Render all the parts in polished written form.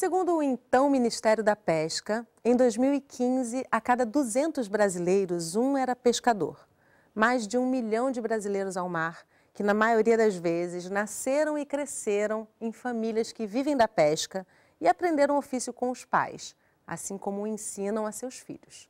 Segundo o então Ministério da Pesca, em 2015, a cada 200 brasileiros, um era pescador. Mais de 1 milhão de brasileiros ao mar, que na maioria das vezes nasceram e cresceram em famílias que vivem da pesca e aprenderam o ofício com os pais, assim como o ensinam a seus filhos.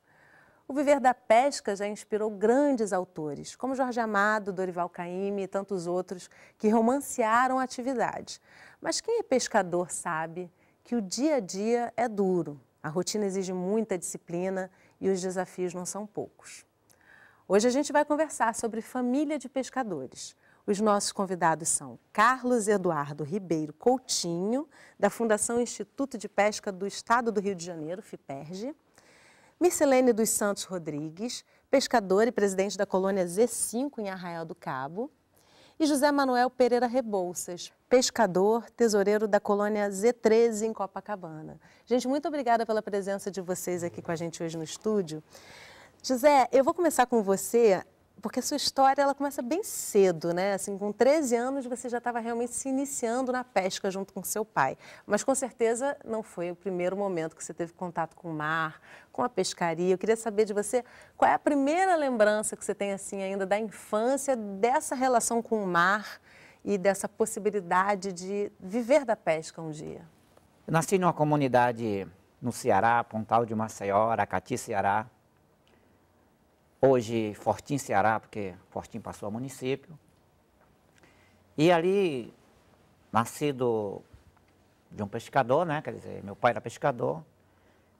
O viver da pesca já inspirou grandes autores, como Jorge Amado, Dorival Caymmi e tantos outros, que romancearam a atividade. Mas quem é pescador sabe que o dia a dia é duro, a rotina exige muita disciplina e os desafios não são poucos. Hoje a gente vai conversar sobre família de pescadores. Os nossos convidados são Carlos Eduardo Ribeiro Coutinho, da Fundação Instituto de Pesca do Estado do Rio de Janeiro, FIPERJ, Mircilene dos Santos Rodrigues, pescador e presidente da colônia Z5 em Arraial do Cabo, e José Manuel Pereira Rebouças, pescador, tesoureiro da colônia Z13 em Copacabana. Gente, muito obrigada pela presença de vocês aqui com a gente hoje no estúdio. José, eu vou começar com você, porque a sua história ela começa bem cedo, né? Assim, com 13 anos você já estava realmente se iniciando na pesca junto com seu pai. Mas com certeza não foi o primeiro momento que você teve contato com o mar, com a pescaria. Eu queria saber de você qual é a primeira lembrança que você tem assim ainda da infância, dessa relação com o mar e dessa possibilidade de viver da pesca um dia. Eu nasci numa comunidade no Ceará, Pontal de Maceió, Aracati, Ceará. Hoje, Fortim, Ceará, porque Fortim passou a município. E ali, nascido de um pescador, né? Quer dizer, meu pai era pescador.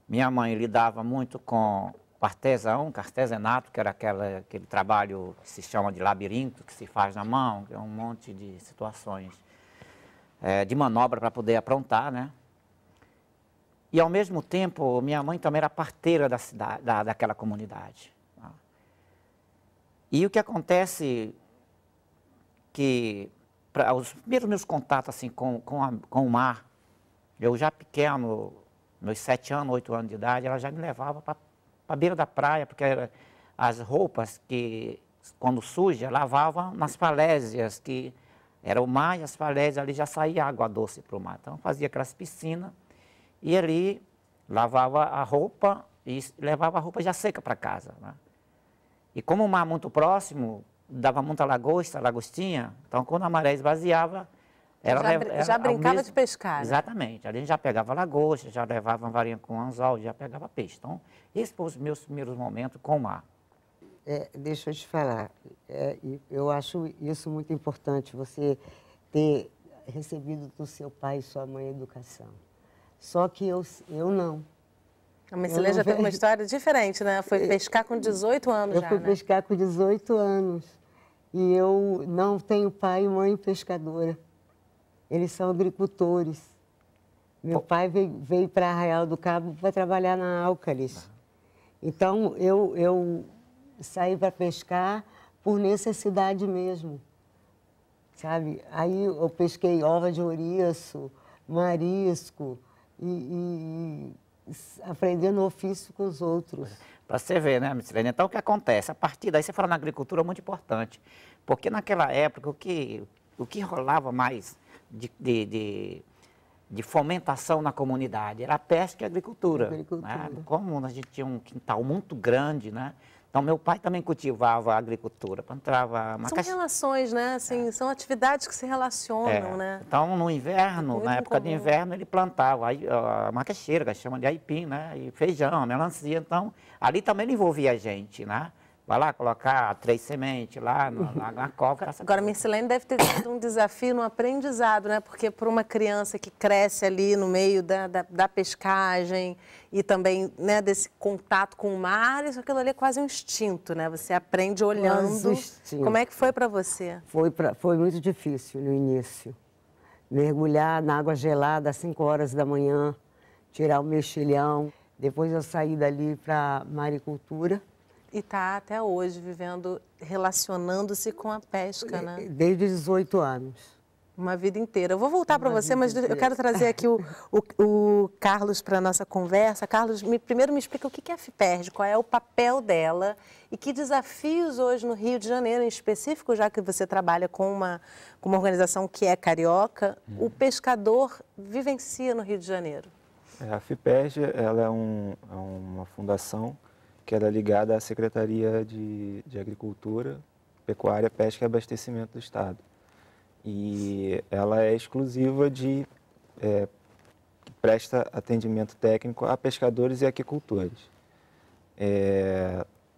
Minha mãe lidava muito com o artesanato, que era aquele trabalho que se chama de labirinto, que se faz na mão, que é um monte de situações de manobra para poder aprontar, né? E, ao mesmo tempo, minha mãe também era parteira da cidade, daquela comunidade. E o que acontece que, os primeiros meus contatos assim, com o mar, eu já pequeno, meus 7 anos, 8 anos de idade, ela já me levava para a beira da praia, porque as roupas que, quando suja, lavava nas falésias, que era o mar e as falésias, ali já saía água doce para o mar. Então, fazia aquelas piscinas e ali lavava a roupa e levava a roupa já seca para casa, né? E como o mar muito próximo, dava muita lagostinha, então quando a maré esvaziava, já brincava de pescar, né? Exatamente. Ali a gente já pegava lagosta, já levava uma varinha com anzol, já pegava peixe. Então, esses foram os meus primeiros momentos com o mar. Deixa eu te falar, eu acho isso muito importante, você ter recebido do seu pai e sua mãe a educação. Só que eu não. A Mircilene já teve uma história diferente, né? Foi pescar com 18 anos já, né? Eu fui pescar com 18 anos. E eu não tenho pai e mãe pescadora. Eles são agricultores. Meu pai veio para Arraial do Cabo para trabalhar na Álcalis. Então, eu saí para pescar por necessidade mesmo, sabe? Aí eu pesquei ova de ouriço, marisco e aprendendo o ofício com os outros. Para você ver, né, Mircilene? Então, o que acontece? A partir daí, você fala na agricultura, é muito importante. Porque naquela época, o que rolava mais de fomentação na comunidade era a pesca e a agricultura. Né? Como a gente tinha um quintal muito grande, né? Então, meu pai também cultivava a agricultura, plantava macaxeira. São relações, né? Assim, são atividades que se relacionam, né? Então, no inverno, Muito na época comum. de inverno, ele plantava a macaxeira, que chama de aipim, né? E feijão, melancia. Então, ali também ele envolvia a gente, né? Vai lá colocar 3 sementes lá na cova. Agora, a Mircilene deve ter sido um desafio no aprendizado, né? Porque para uma criança que cresce ali no meio da pescagem e também, né, desse contato com o mar, aquilo ali é quase um instinto, né? Você aprende olhando. Como é que foi para você? Foi muito difícil no início. Mergulhar na água gelada às 5 horas da manhã, tirar o mexilhão. Depois eu saí dali para maricultura. E está até hoje vivendo, relacionando-se com a pesca, né? Desde 18 anos. Uma vida inteira. Eu vou voltar para você, mas eu quero trazer aqui o Carlos para a nossa conversa. Carlos, primeiro me explica o que é a FIPERJ, qual é o papel dela e que desafios hoje no Rio de Janeiro, em específico, já que você trabalha com uma organização que é carioca, o pescador vivencia no Rio de Janeiro. A FIPESG, ela é uma fundação que ela é ligada à Secretaria de Agricultura, Pecuária, Pesca e Abastecimento do Estado. E ela é exclusiva presta atendimento técnico a pescadores e aquicultores.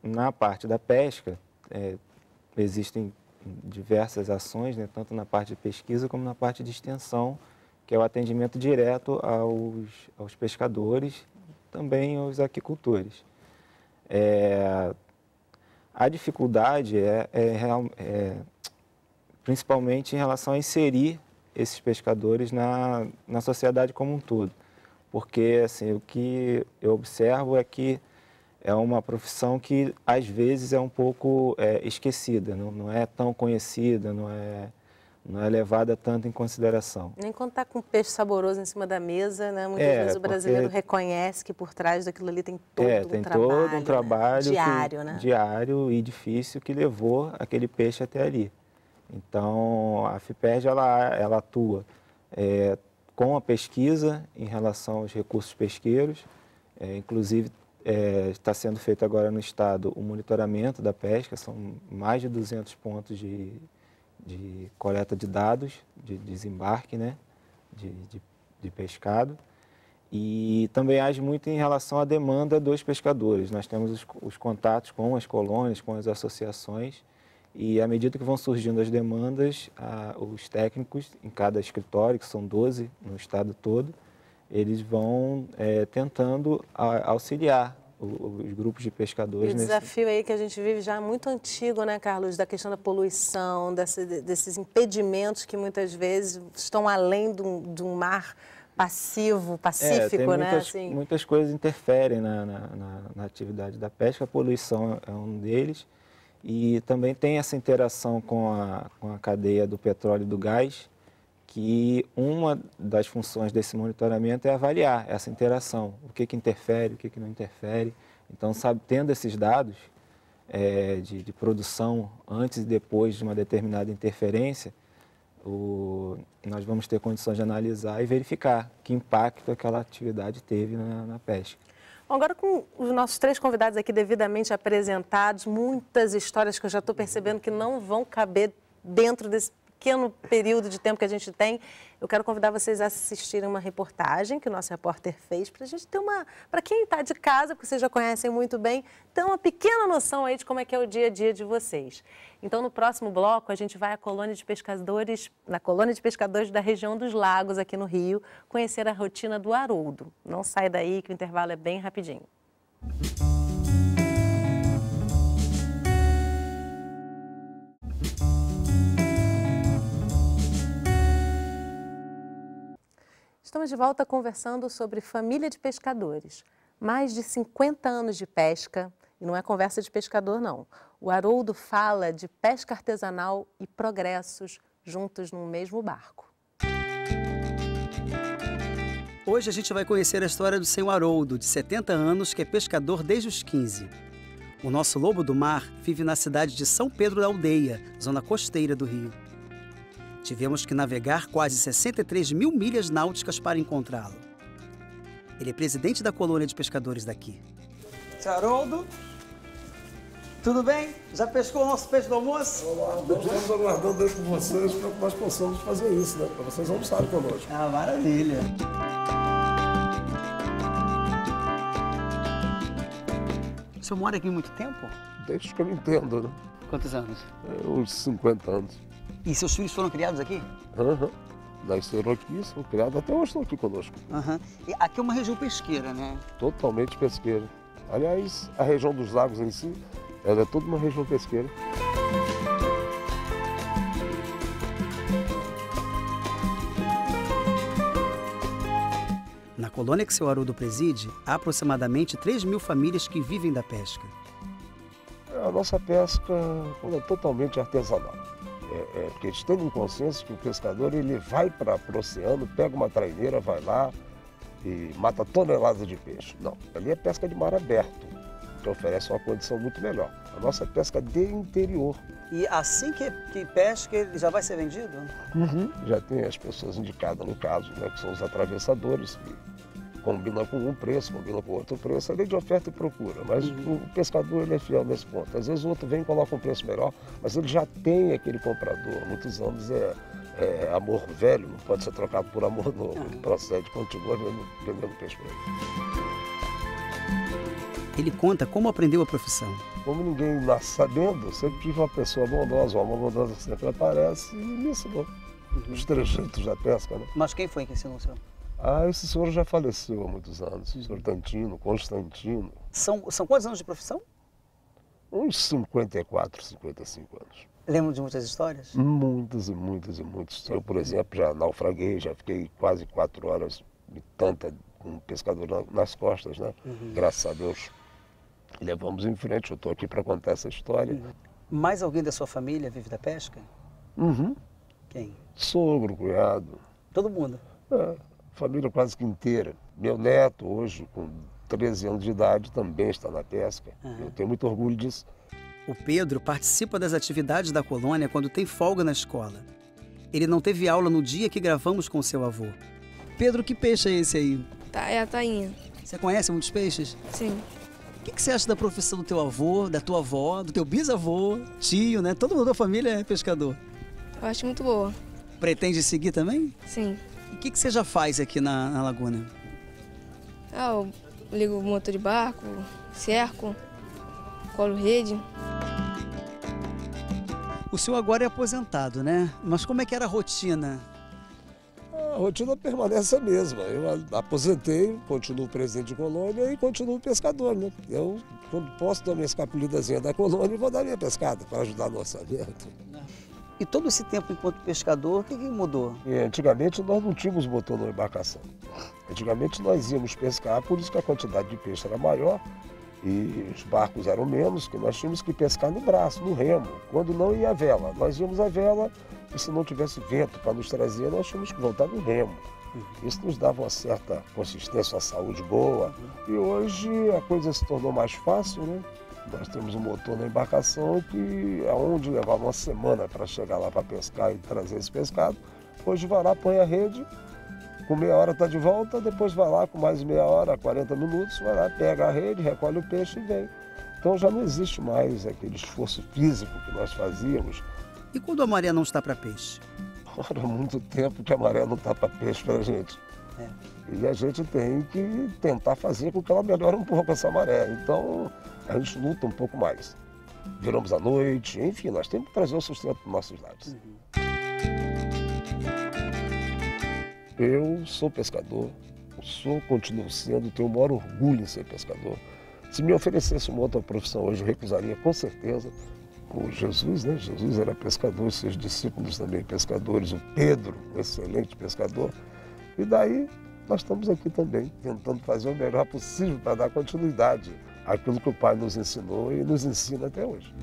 Na parte da pesca, existem diversas ações, né, tanto na parte de pesquisa como na parte de extensão, que é o atendimento direto aos pescadores, também aos aquicultores. A dificuldade principalmente em relação a inserir esses pescadores na sociedade como um todo. Porque assim, o que eu observo é que é uma profissão que, às vezes, é um pouco esquecida, não é tão conhecida, não é levada tanto em consideração. Nem quando está com peixe saboroso em cima da mesa, né? Muitas vezes o brasileiro reconhece que por trás daquilo ali tem todo um trabalho diário, né? Diário e difícil que levou aquele peixe até ali. Então, a FIPESG, ela atua com a pesquisa em relação aos recursos pesqueiros, inclusive está sendo feito agora no estado o monitoramento da pesca, são mais de 200 pontos de coleta de dados, de desembarque, né, de pescado. E também age muito em relação à demanda dos pescadores. Nós temos os contatos com as colônias, com as associações, e à medida que vão surgindo as demandas, os técnicos em cada escritório, que são 12 no estado todo, eles vão tentando auxiliar os grupos de pescadores. E o desafio aí que a gente vive já muito antigo, né, Carlos, da questão da poluição, desses impedimentos que muitas vezes estão além de um mar pacífico, né? Muitas coisas interferem na atividade da pesca, a poluição é um deles. E também tem essa interação com a cadeia do petróleo e do gás, que uma das funções desse monitoramento é avaliar essa interação, o que interfere, o que não interfere. Então, tendo esses dados de produção antes e depois de uma determinada interferência, nós vamos ter condições de analisar e verificar que impacto aquela atividade teve na pesca. Bom, agora com os nossos 3 convidados aqui devidamente apresentados, muitas histórias que eu já estou percebendo que não vão caber dentro desse pequeno período de tempo que a gente tem, eu quero convidar vocês a assistirem uma reportagem que o nosso repórter fez para a gente ter para quem está de casa, porque vocês já conhecem muito bem, ter uma pequena noção aí de como é que é o dia a dia de vocês. Então, no próximo bloco, a gente vai na colônia de pescadores da região dos Lagos, aqui no Rio, conhecer a rotina do Haroldo. Não sai daí que o intervalo é bem rapidinho. Estamos de volta conversando sobre família de pescadores. Mais de 50 anos de pesca, e não é conversa de pescador, não. O Haroldo fala de pesca artesanal e progressos juntos no mesmo barco. Hoje a gente vai conhecer a história do senhor Haroldo, de 70 anos, que é pescador desde os 15. O nosso lobo do mar vive na cidade de São Pedro da Aldeia, zona costeira do Rio. Tivemos que navegar quase 63 mil milhas náuticas para encontrá-lo. Ele é presidente da colônia de pescadores daqui. Seu Haroldo, tudo bem? Já pescou o nosso peixe do almoço? Olá, nós estamos aguardando aí com vocês para que nós possamos fazer isso, né? Para vocês almoçarem conosco. Ah, maravilha! O senhor mora aqui há muito tempo? Desde que eu me entendo, né? Quantos anos? Uns 50 anos. E seus filhos foram criados aqui? Aham. Nasceram aqui, são criados, até hoje estão aqui conosco. Aham. E aqui é uma região pesqueira, né? Totalmente pesqueira. Aliás, a região dos lagos em si, ela é toda uma região pesqueira. Na colônia que seu Haroldo preside, há aproximadamente 3 mil famílias que vivem da pesca. A nossa pesca é totalmente artesanal. Porque eles têm um consenso que o pescador ele vai para o oceano, pega uma traineira, vai lá e mata toneladas de peixe. Não, ali é pesca de mar aberto, que oferece uma condição muito melhor. A nossa pesca de interior. E assim que pesca, ele já vai ser vendido? Já tem as pessoas indicadas no caso, né, que são os atravessadores, combina com um preço, combina com outro preço, é lei de oferta e procura, mas o pescador ele é fiel nesse ponto. Às vezes o outro vem e coloca um preço melhor, mas ele já tem aquele comprador. Há muitos anos é amor velho, não pode ser trocado por amor novo. Ele procede, continua vendendo peixe para ele. Ele conta como aprendeu a profissão. Como ninguém nasce sabendo, sempre tive uma pessoa bondosa, uma bondosa que sempre aparece e me ensinou os trejeitos da pesca, né? Mas quem foi que ensinou o senhor? Esse senhor já faleceu há muitos anos, o senhor Constantino. São quantos anos de profissão? Uns 54, 55 anos. Lembro de muitas histórias? Muitas e muitas e muitas. Eu, por exemplo, já naufraguei, já fiquei quase 4 horas e tanta com um pescador nas costas, né? Graças a Deus. Levamos em frente, eu estou aqui para contar essa história. Mais alguém da sua família vive da pesca? Quem? Sogro, cunhado. Todo mundo? Família quase que inteira. Meu neto, hoje, com 13 anos de idade, também está na pesca. Eu tenho muito orgulho disso. O Pedro participa das atividades da colônia quando tem folga na escola. Ele não teve aula no dia que gravamos com seu avô. Pedro, que peixe é esse aí? É a tainha. Você conhece muitos peixes? Sim. O que você acha da profissão do teu avô, da tua avó, do teu bisavô, tio, né? Todo mundo da família é pescador. Eu acho muito boa. Pretende seguir também? Sim. E o que você já faz aqui na laguna? Eu ligo o motor de barco, cerco, colo rede. O senhor agora é aposentado, né? Mas como é que era a rotina? A rotina permanece a mesma. Eu aposentei, continuo presidente de colônia e continuo pescador, né? Eu, quando posso, dou minha escapulidazinha da colônia e vou dar minha pescada para ajudar no orçamento. E todo esse tempo enquanto pescador, o que mudou? Antigamente nós não tínhamos motor na embarcação. Antigamente nós íamos pescar, por isso que a quantidade de peixe era maior e os barcos eram menos, que nós tínhamos que pescar no braço, no remo, quando não ia a vela. Nós íamos a vela e se não tivesse vento para nos trazer, nós tínhamos que voltar no remo. Isso nos dava uma certa consistência, uma saúde boa. E hoje a coisa se tornou mais fácil, né? Nós temos um motor na embarcação que, aonde levava uma semana para chegar lá para pescar e trazer esse pescado, hoje vai lá, põe a rede, com meia hora está de volta, depois vai lá com mais meia hora, 40 minutos, vai lá, pega a rede, recolhe o peixe e vem. Então já não existe mais aquele esforço físico que nós fazíamos. E quando a maré não está para peixe? Ora, há muito tempo que a maré não está para peixe para a gente. E a gente tem que tentar fazer com que ela melhore um pouco essa maré. Então a gente luta um pouco mais. Viramos à noite, enfim, nós temos que trazer o sustento para os nossos lados. Eu sou pescador, continuo sendo, tenho o maior orgulho em ser pescador. Se me oferecesse uma outra profissão hoje, eu recusaria com certeza. O Jesus, né? Jesus era pescador, seus discípulos também pescadores, o Pedro, um excelente pescador. E daí nós estamos aqui também, tentando fazer o melhor possível para dar continuidade àquilo que o Pai nos ensinou e nos ensina até hoje.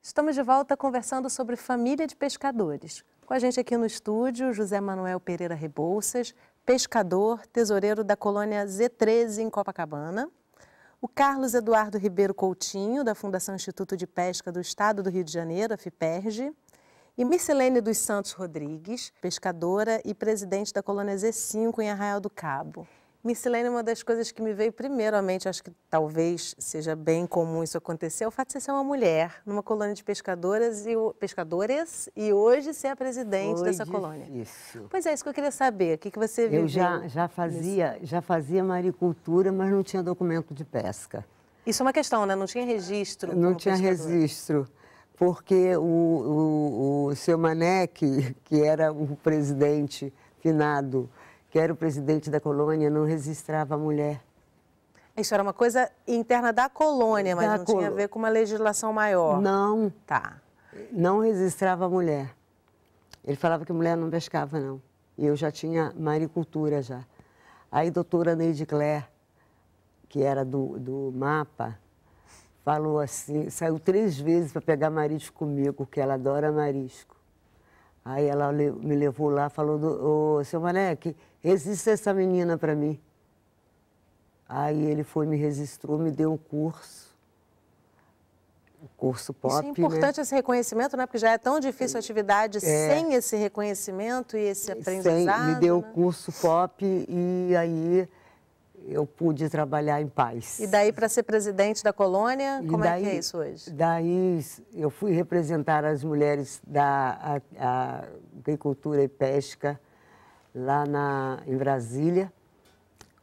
Estamos de volta conversando sobre família de pescadores. Com a gente aqui no estúdio, José Manuel Pereira Rebouças, pescador, tesoureiro da colônia Z13 em Copacabana. O Carlos Eduardo Ribeiro Coutinho, da Fundação Instituto de Pesca do Estado do Rio de Janeiro, a FIPERJ. E Mircilene dos Santos Rodrigues, pescadora e presidente da colônia Z5 em Arraial do Cabo. Mircilene, uma das coisas que me veio primeiro à mente, acho que talvez seja bem comum isso acontecer, é o fato de você ser uma mulher numa colônia de pescadores e hoje ser a presidente dessa colônia. Pois é, isso que eu queria saber, o que você viveu? Eu já fazia maricultura, mas não tinha documento de pesca. Isso é uma questão, né? Não tinha registro? Não tinha registro, porque o seu Mané, que era o presidente finado, que era o presidente da colônia, não registrava a mulher. Isso era uma coisa interna da colônia, mas não tinha a ver com uma legislação maior? Não. Tá. Não registrava a mulher. Ele falava que a mulher não pescava, não. E eu já tinha maricultura já. Aí a doutora Neide Claire, que era do MAPA, falou assim, saiu 3 vezes para pegar marisco comigo, que ela adora marisco. Aí ela me levou lá, falou, ô, seu Maneque, resista essa menina para mim. Aí ele foi, me registrou, me deu um curso pop, Isso é importante, né? Esse reconhecimento, né? Porque já é tão difícil a atividade sem esse reconhecimento e esse aprendizado. Me deu o né? curso pop e aí eu pude trabalhar em paz. E daí para ser presidente da colônia, como é que é isso hoje? Daí eu fui representar as mulheres da agricultura e pesca lá em Brasília.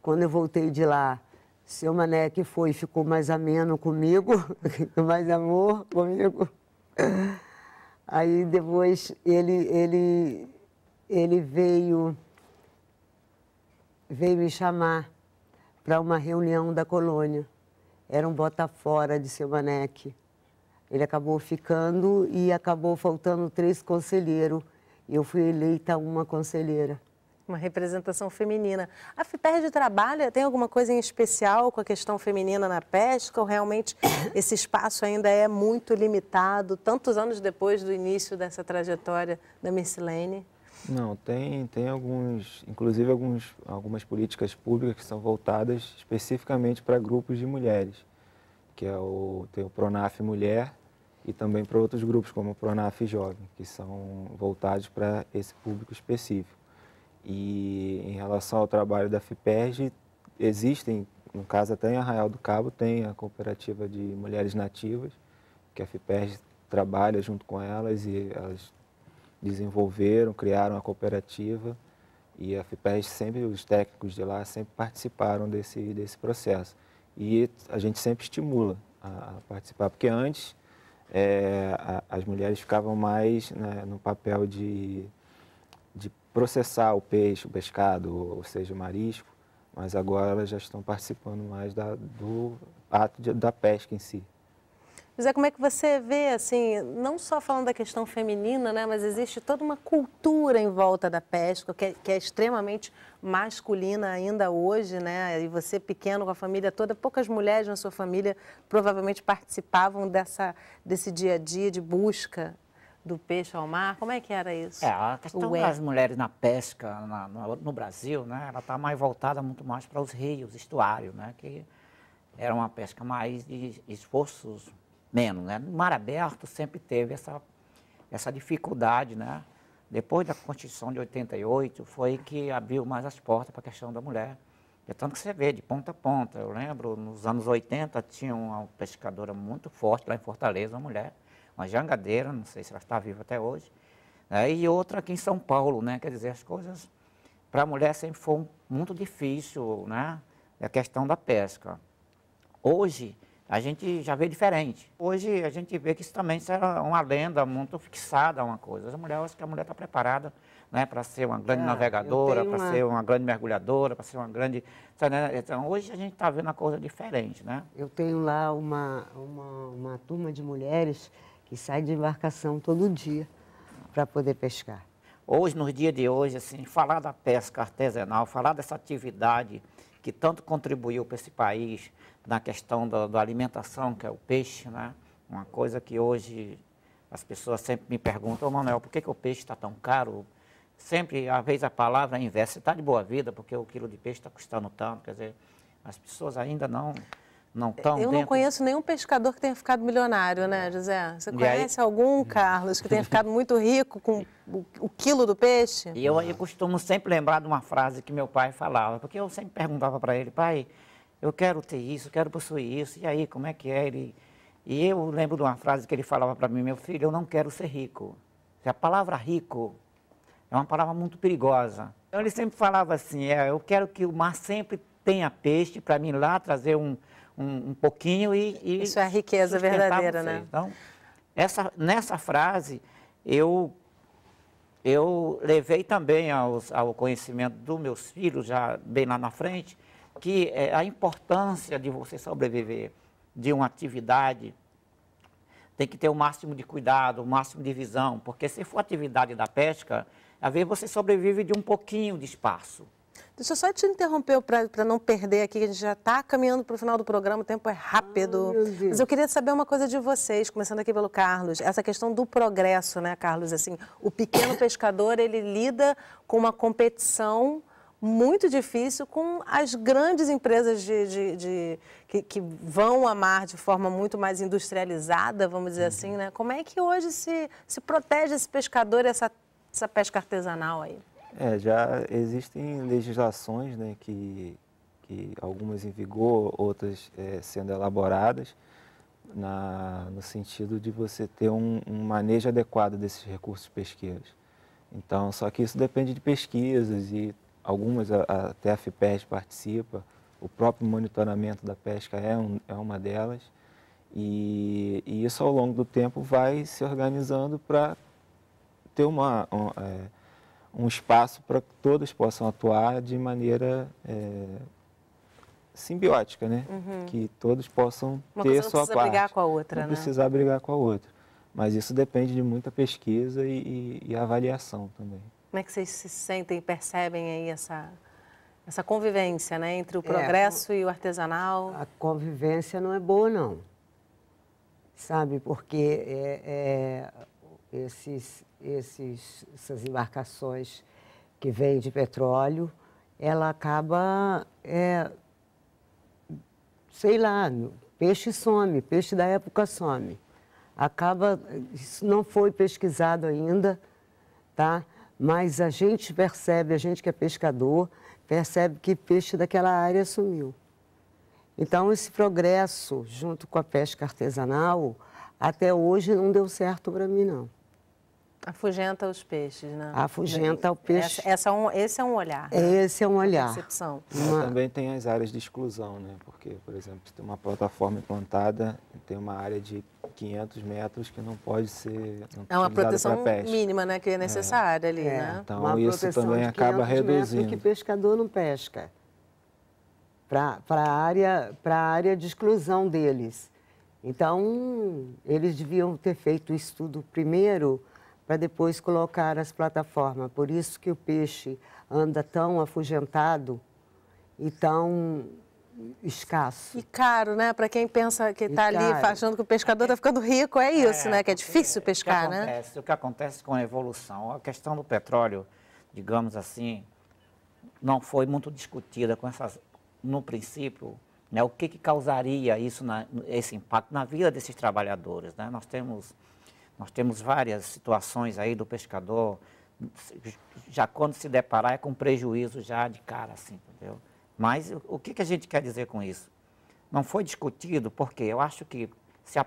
Quando eu voltei de lá, seu Maneque ficou mais ameno comigo, mais amor comigo. Aí depois ele veio me chamar para uma reunião da colônia. Era um bota-fora de seu Maneque. Ele acabou ficando e acabou faltando 3 conselheiros. Eu fui eleita uma conselheira. Uma representação feminina. A FIPERJ trabalha, tem alguma coisa em especial com a questão feminina na pesca ou realmente esse espaço ainda é muito limitado, tantos anos depois do início dessa trajetória da Mircilene? Não, tem inclusive algumas políticas públicas que são voltadas especificamente para grupos de mulheres, que tem o Pronaf Mulher e também para outros grupos, como o Pronaf Jovem, que são voltados para esse público específico. E em relação ao trabalho da FIPERJ, existem, no caso até em Arraial do Cabo, tem a cooperativa de mulheres nativas, que a FIPERJ trabalha junto com elas e elas desenvolveram, criaram a cooperativa e a FIPERJ sempre, os técnicos de lá sempre participaram desse processo. E a gente sempre estimula a participar, porque antes as mulheres ficavam mais, né, no papel de processar o peixe, o pescado, ou seja, o marisco, mas agora elas já estão participando mais do ato da pesca em si. José, como é que você vê, assim, não só falando da questão feminina, né, mas existe toda uma cultura em volta da pesca, que é extremamente masculina ainda hoje, né, e você pequeno com a família toda, poucas mulheres na sua família provavelmente participavam desse dia a dia de busca do peixe ao mar. Como é que era isso? A questão das mulheres na pesca no Brasil, né, ela está mais voltada muito mais para os rios, estuários, né, que era uma pesca mais de esforços menos, né? No mar aberto sempre teve essa dificuldade, né? Depois da Constituição de 88 foi que abriu mais as portas para a questão da mulher. É tanto que você vê de ponta a ponta. Eu lembro, nos anos 80 tinha uma pescadora muito forte lá em Fortaleza, uma mulher, uma jangadeira, não sei se ela está viva até hoje, né? E outra aqui em São Paulo, né? Quer dizer, as coisas para a mulher sempre foi muito difícil, né? A questão da pesca. Hoje a gente já vê diferente. Hoje a gente vê que isso também era uma lenda muito fixada, uma coisa. Eu acho que a mulher está preparada, né, para ser uma grande navegadora, para ser uma grande mergulhadora, para ser uma grande... Então, hoje a gente está vendo uma coisa diferente, né? Eu tenho lá uma turma de mulheres que sai de embarcação todo dia para poder pescar. Hoje, nos dias de hoje, assim, falar da pesca artesanal, falar dessa atividade que tanto contribuiu para esse país, na questão da alimentação, que é o peixe, né? Uma coisa que hoje as pessoas sempre me perguntam, Manuel, por que o peixe está tão caro? Sempre, às vezes, a palavra é inversa. Você está de boa vida porque o quilo de peixe está custando tanto. Quer dizer, as pessoas ainda não estão Eu não conheço nenhum pescador que tenha ficado milionário, né, José? Você conhece algum, Carlos, que tenha ficado muito rico com o quilo do peixe? E eu costumo sempre lembrar de uma frase que meu pai falava, porque eu sempre perguntava para ele, pai, eu quero ter isso, eu quero possuir isso, e aí, como é que é? E eu lembro de uma frase que ele falava para mim, meu filho, eu não quero ser rico. A palavra rico é uma palavra muito perigosa. Então ele sempre falava assim, eu quero que o mar sempre tenha peixe para mim ir lá trazer um pouquinho e isso é a riqueza verdadeira, vocês. né? Então, nessa frase, eu levei também ao conhecimento dos meus filhos, já bem lá na frente, que a importância de você sobreviver de uma atividade tem que ter o máximo de cuidado, o máximo de visão, porque se for atividade da pesca, às vezes você sobrevive de um pouquinho de espaço, Deixa eu só te interromper para não perder aqui, que a gente já está caminhando para o final do programa, o tempo é rápido. Mas eu queria saber uma coisa de vocês, começando aqui pelo Carlos, essa questão do progresso, né, Carlos? Assim, o pequeno pescador, ele lida com uma competição muito difícil com as grandes empresas que vão a mar de forma muito mais industrializada, vamos dizer assim, né? Como é que hoje se protege esse pescador e essa pesca artesanal aí? Já existem legislações, né, que algumas em vigor, outras sendo elaboradas, no sentido de você ter um manejo adequado desses recursos pesqueiros. Então, só que isso depende de pesquisas e algumas, até a FIPES participa, o próprio monitoramento da pesca é uma delas, e isso ao longo do tempo vai se organizando para ter um espaço para que todos possam atuar de maneira simbiótica, né? Que todos possam ter sua parte. Não precisa brigar com a outra, né? Não precisar brigar com a outra. Mas isso depende de muita pesquisa e avaliação também. Como é que vocês se sentem e percebem aí essa convivência, né? Entre o progresso e o artesanal? A convivência não é boa, não. Sabe, porque essas embarcações que vêm de petróleo, ela acaba, sei lá, peixe some, peixe da época some. Isso não foi pesquisado ainda, tá? Mas a gente percebe, a gente que é pescador, percebe que peixe daquela área sumiu. Então, esse progresso, junto com a pesca artesanal, até hoje não deu certo para mim, não. Afugenta os peixes, né? Afugenta o peixe. Esse é um olhar. Esse é um olhar. Percepção. Também tem as áreas de exclusão, né? Porque, por exemplo, se tem uma plataforma implantada, tem uma área de 500 metros que não pode ser É uma proteção mínima, né? Que é necessária ali, né? Então, uma isso também acaba reduzindo. Que pescador não pesca. Para a área de exclusão deles. Então, eles deviam ter feito o estudo primeiro para depois colocar as plataformas. Por isso que o peixe anda tão afugentado e tão escasso. E caro, né? Para quem pensa que está ali achando que o pescador está ficando rico, é isso, né? Que é difícil pescar, né? O que acontece com a evolução, a questão do petróleo, digamos assim, não foi muito discutida no princípio, né? O que causaria esse impacto na vida desses trabalhadores, né? Nós temos várias situações aí do pescador, já quando se deparar é com prejuízo já de cara, assim, entendeu? Mas o que a gente quer dizer com isso? Não foi discutido porque eu acho que se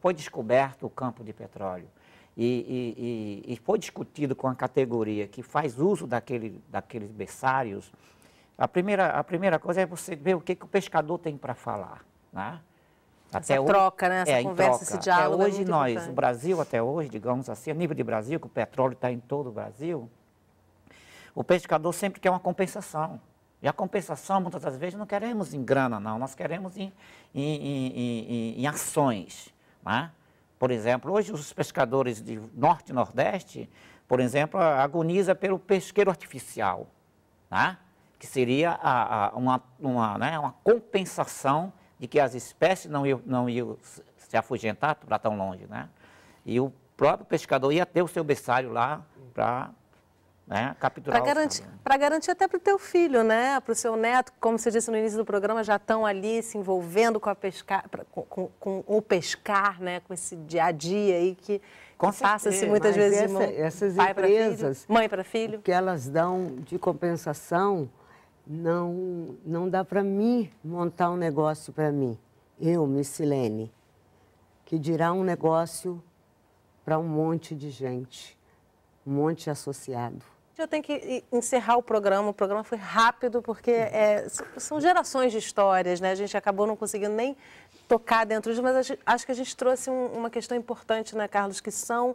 foi descoberto o campo de petróleo e foi discutido com a categoria que faz uso daqueles berçários, a primeira coisa é você ver o que o pescador tem para falar, né? Essa troca, né? Essa conversa, esse diálogo. Até hoje o Brasil até hoje, digamos assim, a nível de Brasil, que o petróleo está em todo o Brasil, o pescador sempre quer uma compensação. E a compensação, muitas das vezes, não queremos em grana, não. Nós queremos em ações, né? Por exemplo, hoje os pescadores de Norte e Nordeste, por exemplo, agonizam pelo pesqueiro artificial, né? Que seria uma compensação de que as espécies não iam se afugentar para tão longe, né? E o próprio pescador ia ter o seu berçário lá para capturar para garantir até para o teu filho, né? Para o seu neto, como você disse no início do programa, já estão ali se envolvendo com o pescar, né? Com esse dia a dia aí que passa-se muitas vezes essas pai empresas, filho, mãe para filho. Que elas dão de compensação, não dá para mim montar um negócio para mim, eu, Missilene, que dirá um negócio para um monte de gente, um monte de associado. Eu tenho que encerrar o programa foi rápido porque são gerações de histórias, né? A gente acabou não conseguindo nem tocar dentro disso, mas acho que a gente trouxe uma questão importante, né, Carlos, que são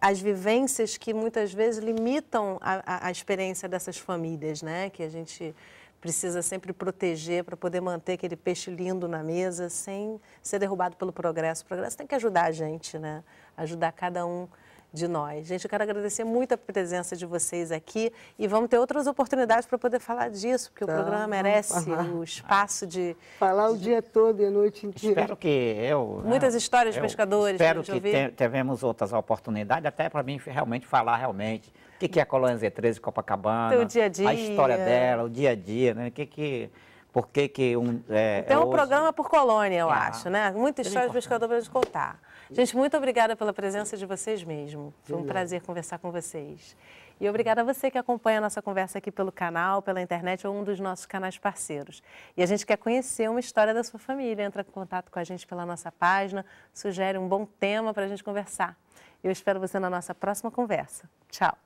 as vivências que muitas vezes limitam a experiência dessas famílias, né? Que a gente precisa sempre proteger para poder manter aquele peixe lindo na mesa sem ser derrubado pelo progresso. O progresso tem que ajudar a gente, né? Ajudar cada um de nós. Gente, eu quero agradecer muito a presença de vocês aqui e vamos ter outras oportunidades para poder falar disso, porque o programa merece o espaço de... Falar o dia todo e a noite inteira. Espero que eu... Muitas histórias de pescadores. Espero que tenhamos outras oportunidades, até para mim realmente falar realmente o que é a Colônia Z13 de Copacabana, o dia a dia, a história dela, o dia a dia, né? Por que tem um programa por colônia, eu acho, né? Muita história de pescador para a gente contar. Gente, muito obrigada pela presença de vocês mesmo. Foi um prazer conversar com vocês. E obrigada a você que acompanha a nossa conversa aqui pelo canal, pela internet ou um dos nossos canais parceiros. E a gente quer conhecer uma história da sua família. Entra em contato com a gente pela nossa página, sugere um bom tema para a gente conversar. Eu espero você na nossa próxima conversa. Tchau!